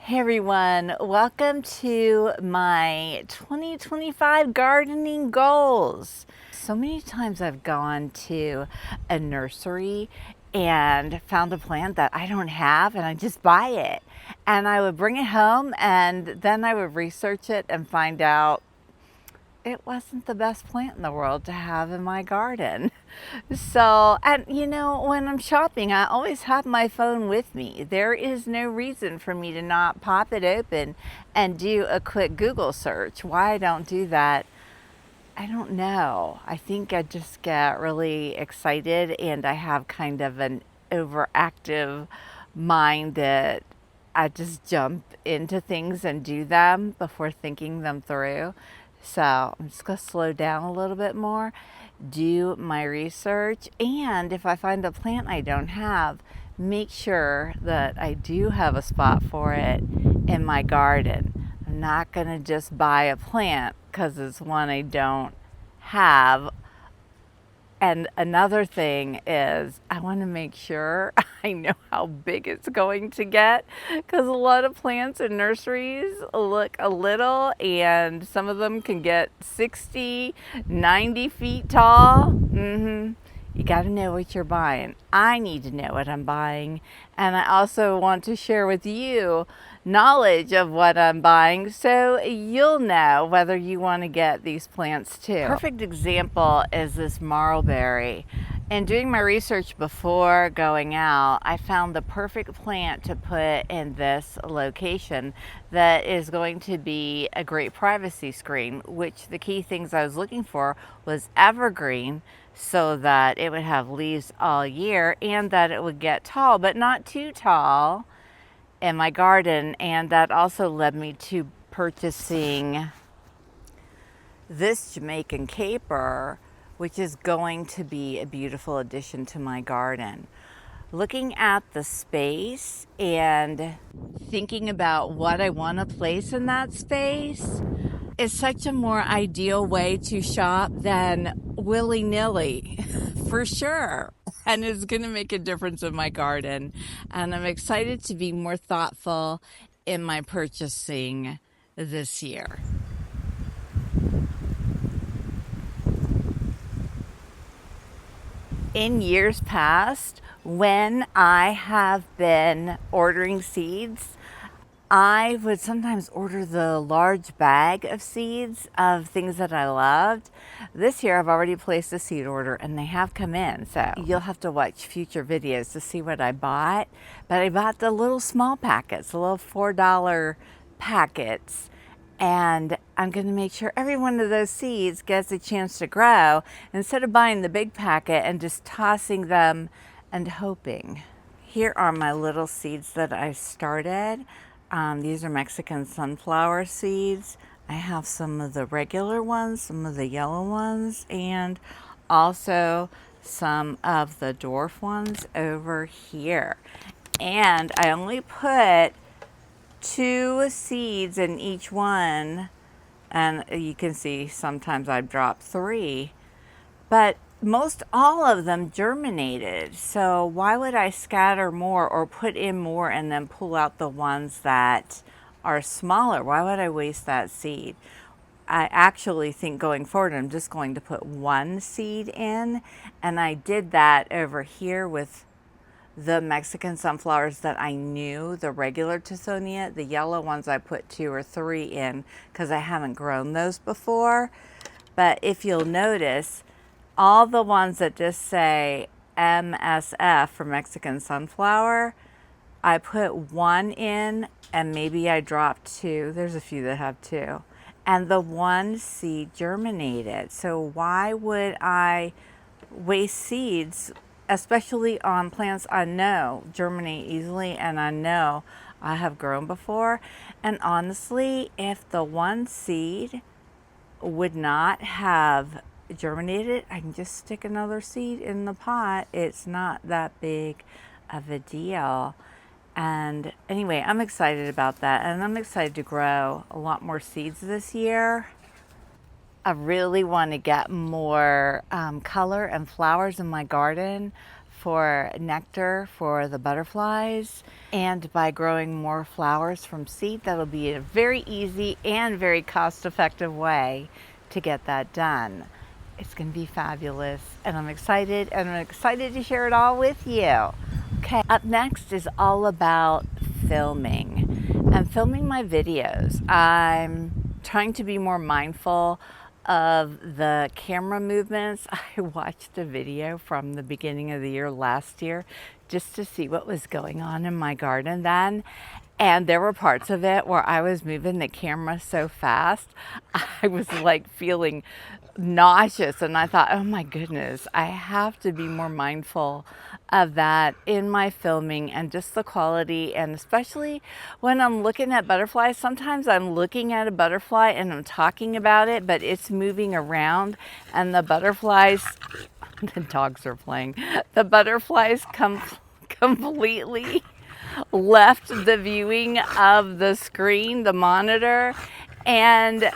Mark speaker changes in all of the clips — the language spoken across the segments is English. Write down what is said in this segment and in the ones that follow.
Speaker 1: Hey everyone, welcome to my 2025 gardening goals. So many times I've gone to a nursery and found a plant that I don't have and I just buy it. And I would bring it home and then I would research it and find out it wasn't the best plant in the world to have in my garden. So, and when I'm shopping, I always have my phone with me. There is no reason for me to not pop it open and do a quick Google search. Why I don't do that, I don't know. I think I just get really excited and I have kind of an overactive mind that I just jump into things and do them before thinking them through. So I'm just going to slow down a little bit more, do my research, and if I find a plant I don't have, make sure that I do have a spot for it in my garden. I'm not going to just buy a plant because it's one I don't have. And another thing is I want to make sure I know how big it's going to get, because a lot of plants in nurseries look a little and some of them can get 60, 90 feet tall. You got to know what you're buying. I need to know what I'm buying. And I also want to share with you knowledge of what I'm buying so you'll know whether you want to get these plants too. Perfect example is this marlberry. And doing my research before going out, I found the perfect plant to put in this location that is going to be a great privacy screen, which the key things I was looking for was evergreen, so that it would have leaves all year and that it would get tall, but not too tall in my garden. And that also led me to purchasing this Jamaican caper, which is going to be a beautiful addition to my garden. Looking at the space and thinking about what I want to place in that space is such a more ideal way to shop than willy-nilly, for sure. And it's going to make a difference in my garden. And I'm excited to be more thoughtful in my purchasing this year. In years past, when I have been ordering seeds, I would sometimes order the large bag of seeds of things that I loved. This year I've already placed a seed order and they have come in, so you'll have to watch future videos to see what I bought. But I bought the little small packets, the little $4 packets, and I'm going to make sure every one of those seeds gets a chance to grow instead of buying the big packet and just tossing them and hoping. Here are my little seeds that I started. These are Mexican sunflower seeds. I have some of the regular ones, some of the yellow ones, and also some of the dwarf ones over here. And I only put 2 seeds in each one, and you can see sometimes I've dropped 3, but most all of them germinated. So why would I scatter more or put in more and then pull out the ones that are smaller? Why would I waste that seed? I actually think going forward I'm just going to put 1 seed in, and I did that over here with the Mexican sunflowers that I knew, the regular Tithonia. The yellow ones I put 2 or 3 in because I haven't grown those before. But if you'll notice, all the ones that just say MSF for Mexican sunflower, I put 1 in and maybe I dropped 2. There's a few that have 2. And the 1 seed germinated. So why would I waste seeds, especially on plants I know germinate easily and I know I have grown before? And honestly, if the 1 seed would not have germinated, I can just stick another seed in the pot. It's not that big of a deal. And anyway, I'm excited about that, and I'm excited to grow a lot more seeds this year. I really want to get more color and flowers in my garden for nectar for the butterflies, and by growing more flowers from seed, that'll be a very easy and very cost-effective way to get that done. It's going to be fabulous, and I'm excited to share it all with you. Okay, up next is all about filming and filming my videos. I'm trying to be more mindful of the camera movements. I watched a video from the beginning of the year last year just to see what was going on in my garden then. And there were parts of it where I was moving the camera so fast, I was like feeling nauseous. And I thought, oh my goodness, I have to be more mindful of that in my filming and just the quality. And especially when I'm looking at butterflies, sometimes I'm looking at a butterfly and I'm talking about it, but it's moving around and the butterflies, the dogs are playing, the butterflies completely left the viewing of the screen, the monitor, and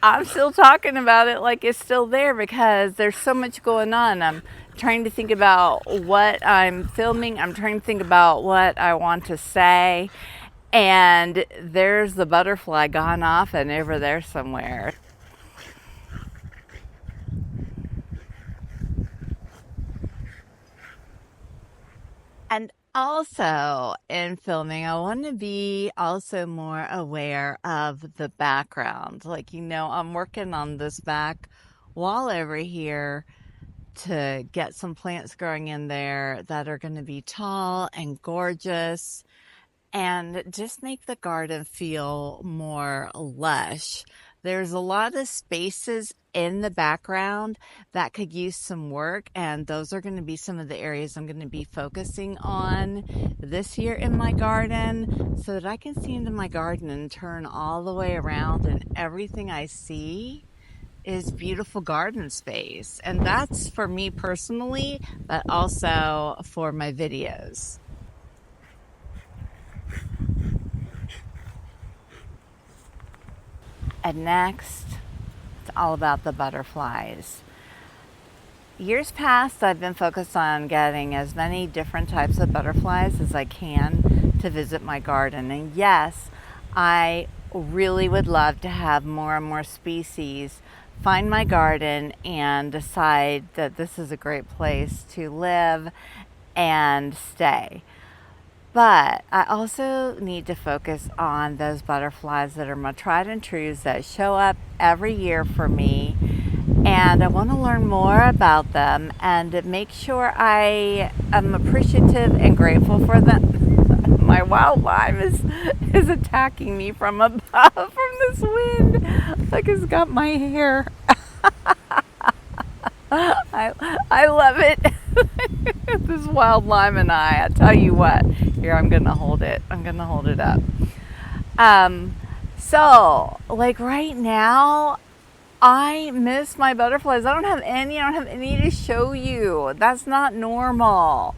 Speaker 1: I'm still talking about it like it's still there because there's so much going on. I'm trying to think about what I'm filming. I'm trying to think about what I want to say. And there's the butterfly gone off and over there somewhere. And also in filming, I want to be also more aware of the background. Like, I'm working on this back wall over here to get some plants growing in there that are going to be tall and gorgeous and just make the garden feel more lush. There's a lot of spaces in the background that could use some work, and those are going to be some of the areas I'm going to be focusing on this year in my garden so that I can see into my garden and turn all the way around, and everything I see is beautiful garden space. And that's for me personally, but also for my videos. And next, it's all about the butterflies. Years past, I've been focused on getting as many different types of butterflies as I can to visit my garden. And yes, I really would love to have more and more species find my garden and decide that this is a great place to live and stay. But I also need to focus on those butterflies that are my tried and trues that show up every year for me. And I want to learn more about them and make sure I am appreciative and grateful for them. My wild lime is attacking me from above, from this wind. Like it's got my hair. I love it. This wild lime and I tell you what. Here, I'm gonna hold it. I'm gonna hold it up. So like right now, I miss my butterflies. I don't have any to show you. That's not normal.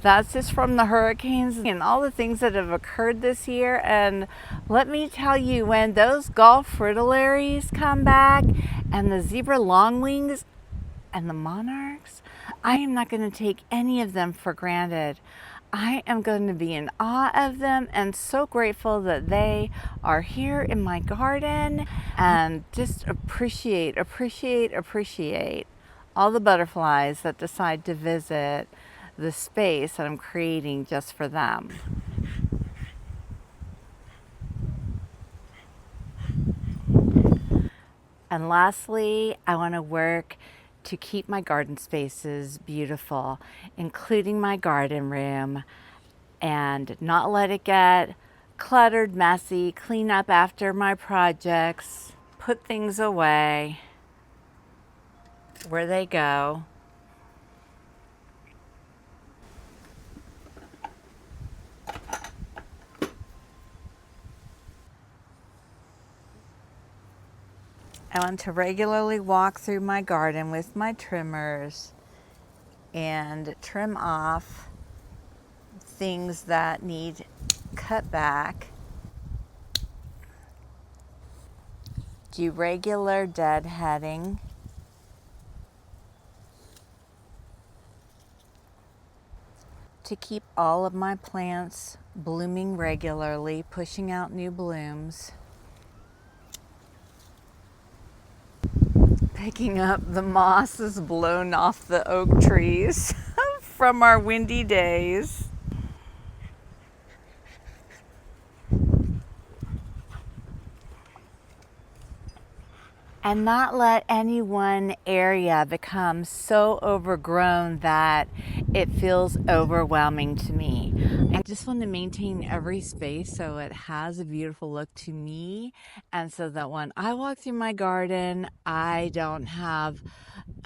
Speaker 1: That's just from the hurricanes and all the things that have occurred this year. And let me tell you, when those Gulf fritillaries come back and the zebra longwings and the monarchs, I am not going to take any of them for granted. I am going to be in awe of them and so grateful that they are here in my garden, and just appreciate all the butterflies that decide to visit the space that I'm creating just for them. And lastly, I want to work to keep my garden spaces beautiful, including my garden room, and not let it get cluttered, messy, clean up after my projects, put things away where they go. I want to regularly walk through my garden with my trimmers and trim off things that need cut back. Do regular deadheading. to keep all of my plants blooming regularly, pushing out new blooms. Picking up the mosses blown off the oak trees from our windy days. And not let any one area become so overgrown that it feels overwhelming to me. I just want to maintain every space so it has a beautiful look to me, and so that when I walk through my garden, I don't have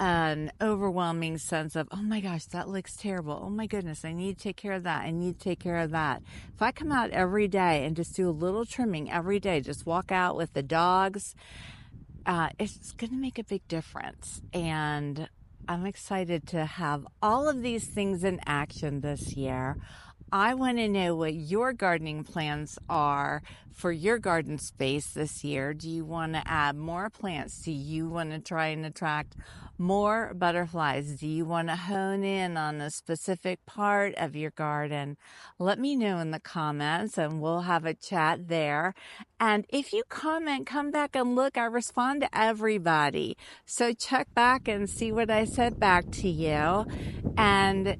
Speaker 1: an overwhelming sense of, oh my gosh, that looks terrible. Oh my goodness, I need to take care of that. I need to take care of that. If I come out every day and just do a little trimming every day, just walk out with the dogs, it's going to make a big difference. And I'm excited to have all of these things in action this year. I want to know what your gardening plans are for your garden space this year. Do you want to add more plants? Do you want to try and attract more butterflies? Do you want to hone in on a specific part of your garden? Let me know in the comments and we'll have a chat there. And if you comment, come back and look. I respond to everybody. So check back and see what I said back to you. And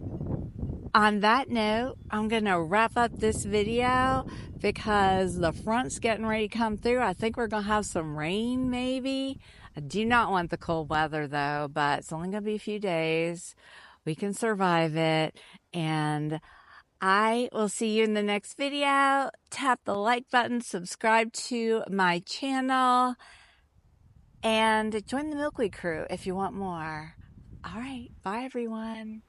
Speaker 1: on that note, I'm going to wrap up this video because the front's getting ready to come through. I think we're going to have some rain maybe. I do not want the cold weather though, but it's only going to be a few days. We can survive it. And I will see you in the next video. Tap the like button, subscribe to my channel, and join the Milkweed crew if you want more. All right. Bye, everyone.